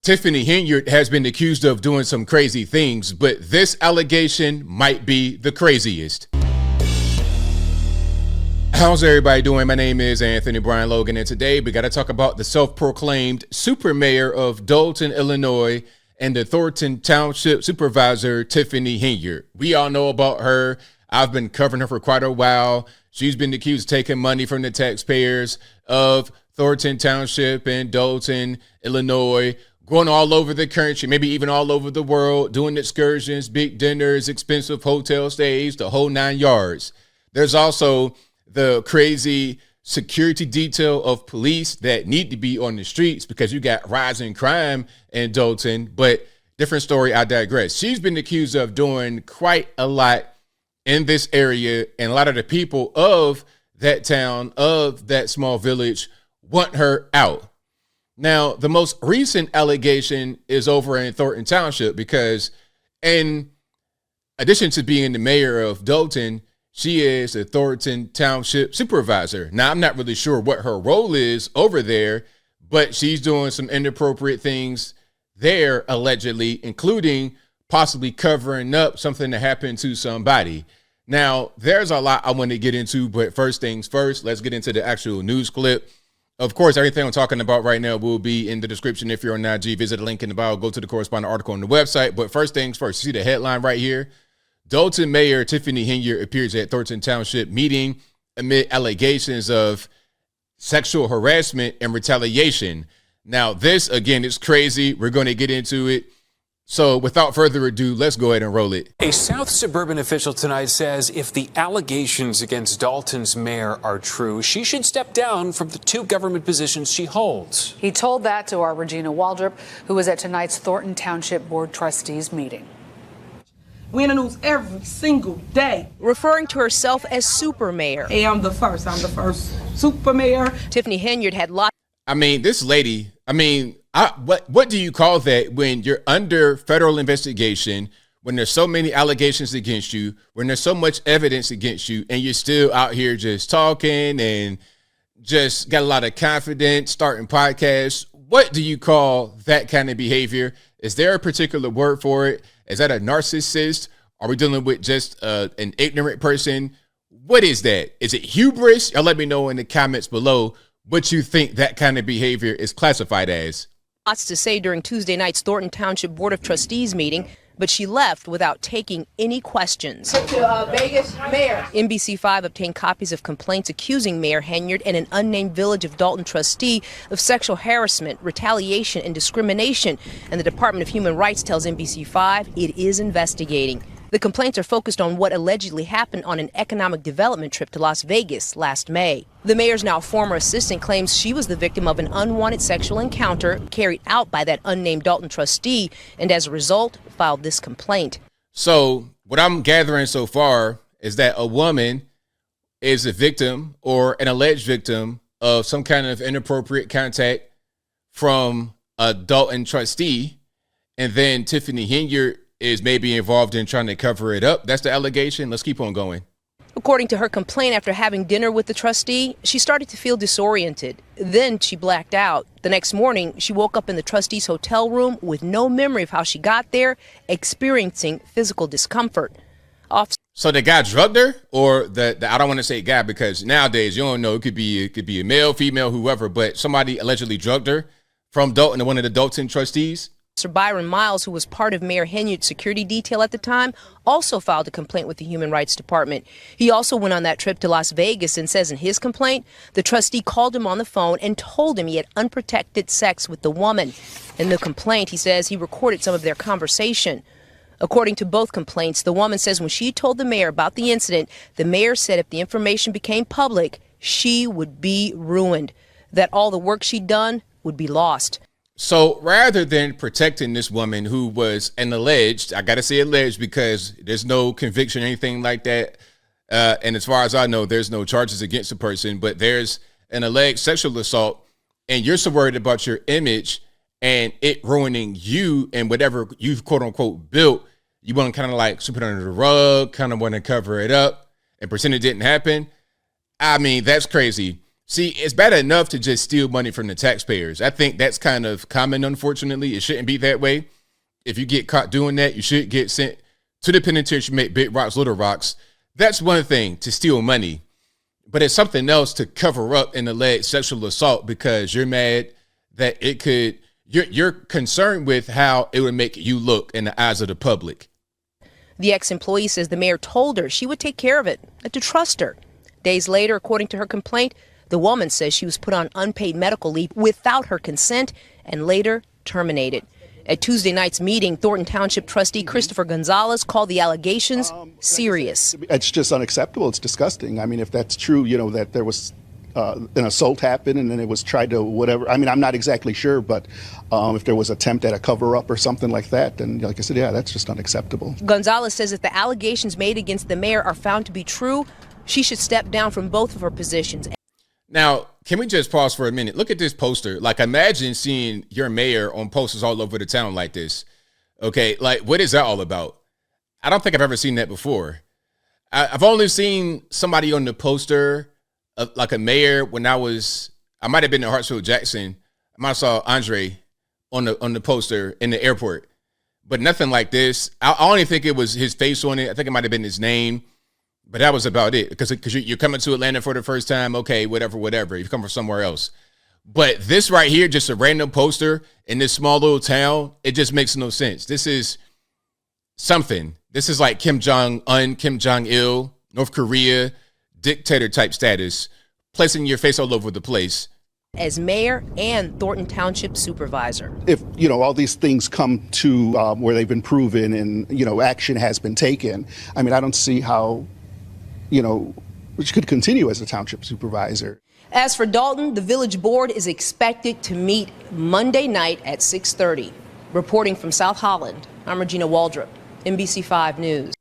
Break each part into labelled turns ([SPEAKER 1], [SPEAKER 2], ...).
[SPEAKER 1] Tiffany Henyard has been accused of doing some crazy things, but this allegation might be the craziest. How's everybody doing? My name is Anthony Brian Logan, and today we got to talk about the self-proclaimed super mayor of Dalton, Illinois, and the Thornton Township Supervisor, Tiffany Henyard. We all know about her. I've been covering her for quite a while. She's been accused of taking money from the taxpayers of Thornton Township and Dalton, Illinois, going all over the country, maybe even all over the world, doing excursions, big dinners, expensive hotel stays, the whole 9 yards. There's also the crazy security detail of police that need to be on the streets because you got rising crime in Dalton. But different story, I digress. She's been accused of doing quite a lot in this area, and a lot of the people of that town, of that small village, want her out. Now, the most recent allegation is over in Thornton Township because in addition to being the mayor of Dalton, she is a Thornton Township Supervisor. Now, I'm not really sure what her role is over there, but she's doing some inappropriate things there, allegedly, including possibly covering up something that happened to somebody. Now, there's a lot I want to get into, but first things first, let's get into the actual news clip. Of course, everything I'm talking about right now will be in the description. If you're on IG, visit the link in the bio, go to the corresponding article on the website. But first things first, you see the headline right here? Dalton Mayor Tiffany Henyard appears at Thornton Township meeting amid allegations of sexual harassment and retaliation. Now, this, again, is crazy. We're going to get into it. So without further ado, let's go ahead and roll it.
[SPEAKER 2] A South Suburban official tonight says if the allegations against Dalton's mayor are true, she should step down from the 2 government positions she holds.
[SPEAKER 3] He told that to our Regina Waldrop, who was at tonight's Thornton Township Board Trustees meeting.
[SPEAKER 4] We in the news every single day.
[SPEAKER 5] Referring to herself as super mayor.
[SPEAKER 4] Hey, I'm the first super mayor.
[SPEAKER 5] Tiffany Henyard had lots.
[SPEAKER 1] This lady, what do you call that when you're under federal investigation, when there's so many allegations against you, when there's so much evidence against you, and you're still out here just talking and just got a lot of confidence, starting podcasts? What do you call that kind of behavior? Is there a particular word for it? Is that a narcissist? Are we dealing with just an ignorant person? What is that? Is it hubris? Y'all let me know in the comments below what you think that kind of behavior is classified as.
[SPEAKER 5] Lots to say during Tuesday night's Thornton Township Board of Trustees meeting, but she left without taking any questions.
[SPEAKER 4] Vegas mayor.
[SPEAKER 5] NBC5 obtained copies of complaints accusing Mayor Henyard and an unnamed Village of Dalton trustee of sexual harassment, retaliation, and discrimination. And the Department of Human Rights tells NBC5 it is investigating. The complaints are focused on what allegedly happened on an economic development trip to Las Vegas last May. The mayor's now former assistant claims she was the victim of an unwanted sexual encounter carried out by that unnamed Dalton trustee, and as a result, filed this complaint.
[SPEAKER 1] So what I'm gathering so far is that a woman is a victim or an alleged victim of some kind of inappropriate contact from a Dalton trustee, and then Tiffany Henyard is maybe involved in trying to cover it up. That's the allegation. Let's keep on going.
[SPEAKER 5] According to her complaint, after having dinner with the trustee, she started to feel disoriented. Then she blacked out. The next morning, she woke up in the trustee's hotel room with no memory of how she got there, experiencing physical discomfort.
[SPEAKER 1] So the guy drugged her, or the I don't want to say guy because nowadays you don't know, it could be a male, female, whoever, but somebody allegedly drugged her from Dalton, one of the Dalton trustees.
[SPEAKER 5] Sir Byron Miles, who was part of Mayor Henyard's security detail at the time, also filed a complaint with the Human Rights Department. He also went on that trip to Las Vegas and says in his complaint, the trustee called him on the phone and told him he had unprotected sex with the woman. In the complaint, he says he recorded some of their conversation. According to both complaints, the woman says when she told the mayor about the incident, the mayor said if the information became public, she would be ruined, that all the work she'd done would be lost.
[SPEAKER 1] So rather than protecting this woman who was an alleged, I got to say alleged because there's no conviction or anything like that. And as far as I know, there's no charges against the person, but there's an alleged sexual assault, and you're so worried about your image and it ruining you and whatever you've quote unquote built. You want to kind of like sweep it under the rug, kind of want to cover it up and pretend it didn't happen. That's crazy. See, it's bad enough to just steal money from the taxpayers. I think that's kind of common, unfortunately. It shouldn't be that way. If you get caught doing that, you should get sent to the penitentiary, make big rocks, little rocks. That's one thing, to steal money. But it's something else to cover up an alleged sexual assault because you're mad that it could, you're concerned with how it would make you look in the eyes of the public.
[SPEAKER 5] The ex-employee says the mayor told her she would take care of it and to trust her. Days later, according to her complaint, the woman says she was put on unpaid medical leave without her consent and later terminated. At Tuesday night's meeting, Thornton Township trustee Christopher Gonzalez called the allegations serious.
[SPEAKER 6] It's just unacceptable. It's disgusting. I mean, if that's true, that there was an assault happened and then it was tried to whatever. I mean, I'm not exactly sure, but if there was attempt at a cover-up or something like that, then like I said, yeah, that's just unacceptable.
[SPEAKER 5] Gonzalez says if the allegations made against the mayor are found to be true, she should step down from both of her positions.
[SPEAKER 1] Now, can we just pause for a minute? Look at this poster. Like, imagine seeing your mayor on posters all over the town like this. Okay, like, what is that all about? I don't think I've ever seen that before. I've only seen somebody on the poster, like a mayor, when I might have been in Hartsfield Jackson. I might have saw Andre on the poster in the airport, but nothing like this. I only think it was his face on it. I think it might have been his name. But that was about it, because you're coming to Atlanta for the first time. Okay, whatever. You come from somewhere else. But this right here, just a random poster in this small little town, it just makes no sense. This is something. This is like Kim Jong-un, Kim Jong-il, North Korea, dictator type status, placing your face all over the place.
[SPEAKER 5] As mayor and Thornton Township supervisor.
[SPEAKER 6] If, all these things come to where they've been proven and, action has been taken, I mean, I don't see how which could continue as a township supervisor.
[SPEAKER 5] As for Dalton, the village board is expected to meet Monday night at 6:30. Reporting from South Holland, I'm Regina Waldrop, NBC5 News.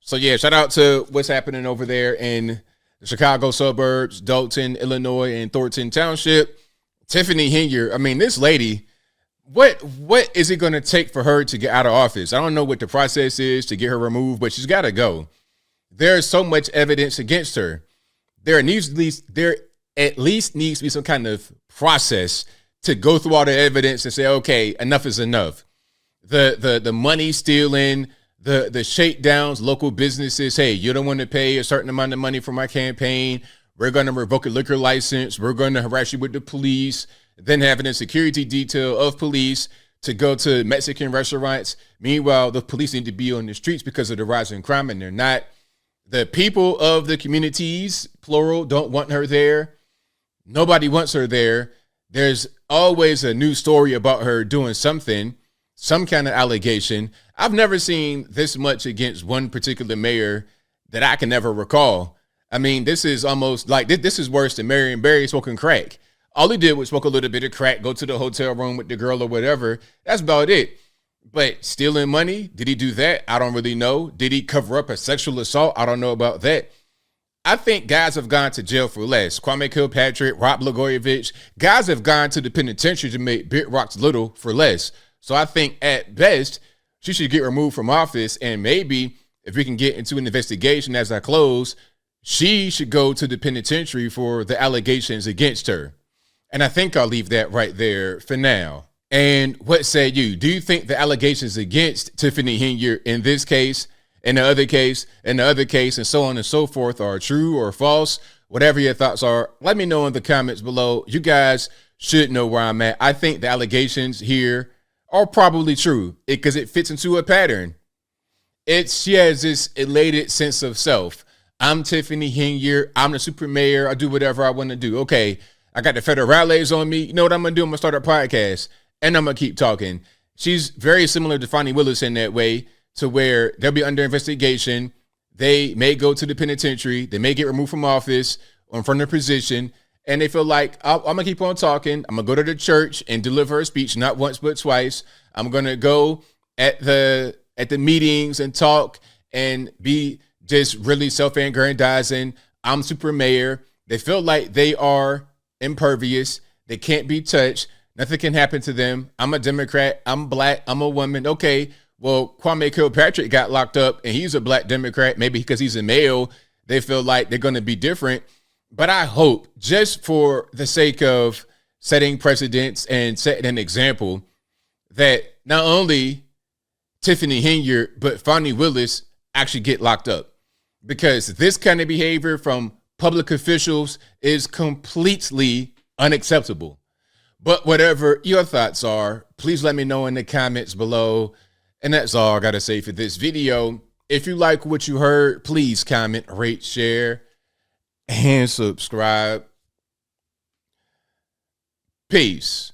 [SPEAKER 1] So yeah, shout out to what's happening over there in the Chicago suburbs, Dalton, Illinois, and Thornton Township. Tiffany Henyard, I mean, this lady, what is it going to take for her to get out of office? I don't know what the process is to get her removed, but she's got to go. There's so much evidence against her. There at least needs to be some kind of process to go through all the evidence and say, okay, enough is enough. The money stealing, the shakedowns, local businesses. Hey, you don't want to pay a certain amount of money for my campaign. We're going to revoke a liquor license. We're going to harass you with the police. Then having a security detail of police to go to Mexican restaurants. Meanwhile, the police need to be on the streets because of the rise in crime, and they're not. The people of the communities, plural, don't want her there. Nobody wants her there. There's always a new story about her doing something, some kind of allegation. I've never seen this much against one particular mayor that I can ever recall. I mean, this is almost like, this is worse than Marion Barry smoking crack. All he did was smoke a little bit of crack, go to the hotel room with the girl or whatever. That's about it. But stealing money, did he do that? I don't really know. Did he cover up a sexual assault? I don't know about that. I think guys have gone to jail for less. Kwame Kilpatrick, Rob Blagojevich, guys have gone to the penitentiary to make big rocks little for less. So I think at best, she should get removed from office. And maybe if we can get into an investigation as I close, she should go to the penitentiary for the allegations against her. And I think I'll leave that right there for now. And what say you? Do you think the allegations against Tiffany Henyard in this case, in the other case, in the other case, and so on and so forth are true or false? Whatever your thoughts are, let me know in the comments below. You guys should know where I'm at. I think the allegations here are probably true because it fits into a pattern. She has this elated sense of self. I'm Tiffany Henyard. I'm the super mayor. I do whatever I want to do. Okay, I got the federales on me. You know what I'm going to do? I'm going to start a podcast. And I'm going to keep talking. She's very similar to Fonnie Willis in that way, to where they'll be under investigation. They may go to the penitentiary. They may get removed from office or from their position. And they feel like, I'm going to keep on talking. I'm going to go to the church and deliver a speech, not once, but twice. I'm going to go at the meetings and talk and be just really self-aggrandizing. I'm super mayor. They feel like they are impervious. They can't be touched. Nothing can happen to them. I'm a Democrat. I'm black. I'm a woman. Okay, well, Kwame Kilpatrick got locked up and he's a black Democrat. Maybe because he's a male, they feel like they're going to be different. But I hope, just for the sake of setting precedents and setting an example, that not only Tiffany Henyard, but Fonnie Willis actually get locked up. Because this kind of behavior from public officials is completely unacceptable. But whatever your thoughts are, please let me know in the comments below. And that's all I got to say for this video. If you like what you heard, please comment, rate, share, and subscribe. Peace.